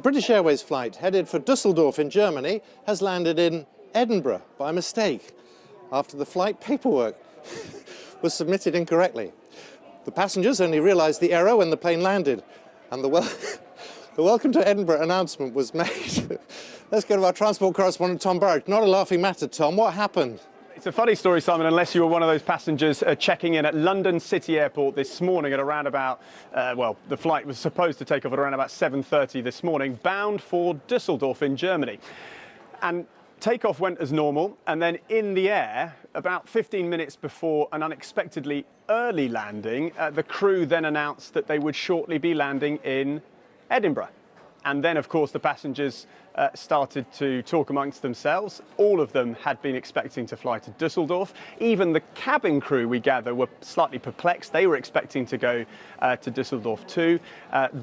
British Airways flight headed for Düsseldorf in Germany has landed in Edinburgh by mistake after the flight paperwork was submitted incorrectly. The passengers only realised the error when the plane landed, and the welcome to Edinburgh announcement was made. Let's go to our transport correspondent, Tom Burridge. Not a laughing matter, Tom. What happened? It's a funny story, Simon, unless you were one of those passengers checking in at London City Airport this morning at around about, well, the flight was supposed to take off at around about 7:30 this morning, bound for Düsseldorf in Germany. And takeoff went as normal, and then in the air, about 15 minutes before an unexpectedly early landing, the crew then announced that they would shortly be landing in Edinburgh. And then, of course, the passengers started to talk amongst themselves. All of them had been expecting to fly to Düsseldorf. Even the cabin crew, we gather, were slightly perplexed. They were expecting to go to Düsseldorf too.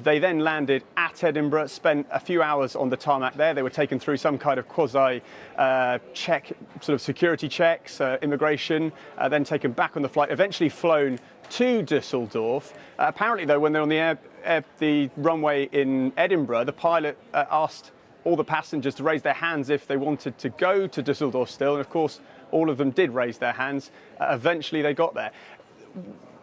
They then landed at Edinburgh, spent a few hours on the tarmac there. They were taken through some kind of quasi-check, sort of security checks, immigration, then taken back on the flight, eventually flown to Düsseldorf. Apparently, though, when they're on the runway in Edinburgh, the pilot asked all the passengers to raise their hands if they wanted to go to Düsseldorf still, and of course all of them did raise their hands. Eventually they got there.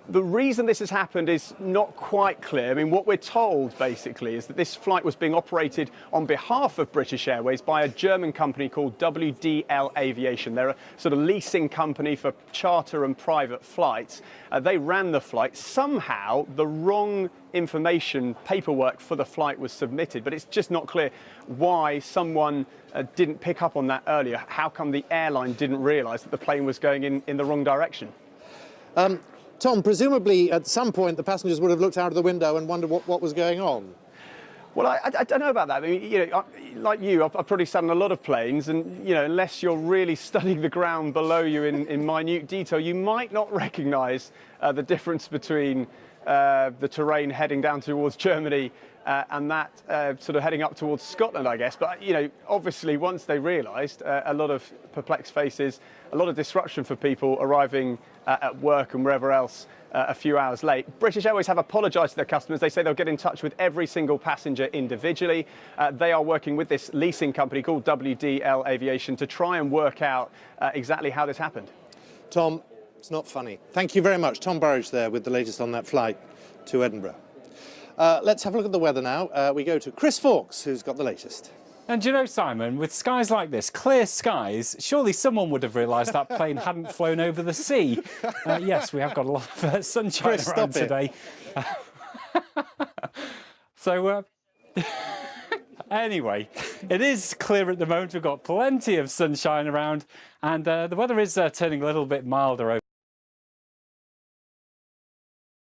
The reason this has happened is not quite clear. I mean, what we're told basically is that this flight was being operated on behalf of British Airways by a German company called WDL Aviation. They're a sort of leasing company for charter and private flights. They ran the flight. Somehow the wrong information paperwork for the flight was submitted, but it's just not clear why someone didn't pick up on that earlier. How come the airline didn't realise that the plane was going in the wrong direction? Tom, presumably at some point the passengers would have looked out of the window and wondered what was going on. Well, I don't know about that. I mean, you know, like you, I've probably sat on a lot of planes, and you know, unless you're really studying the ground below you in minute detail, you might not recognise the difference between the terrain heading down towards Germany and that sort of heading up towards Scotland, I guess. But, you know, obviously once they realised, a lot of perplexed faces, a lot of disruption for people arriving at work and wherever else a few hours late. British Airways have apologised to their customers. They say they'll get in touch with every single passenger individually. They are working with this leasing company called WDL Aviation to try and work out exactly how this happened. Tom, it's not funny. Thank you very much. Tom Burridge there with the latest on that flight to Edinburgh. Let's have a look at the weather now. We go to Chris Fawkes, who's got the latest. And you know, Simon, with skies like this, clear skies, surely someone would have realised that plane hadn't flown over the sea. Yes, we have got a lot of sunshine Chris, around today. So, anyway, it is clear at the moment. We've got plenty of sunshine around, and the weather is turning a little bit milder over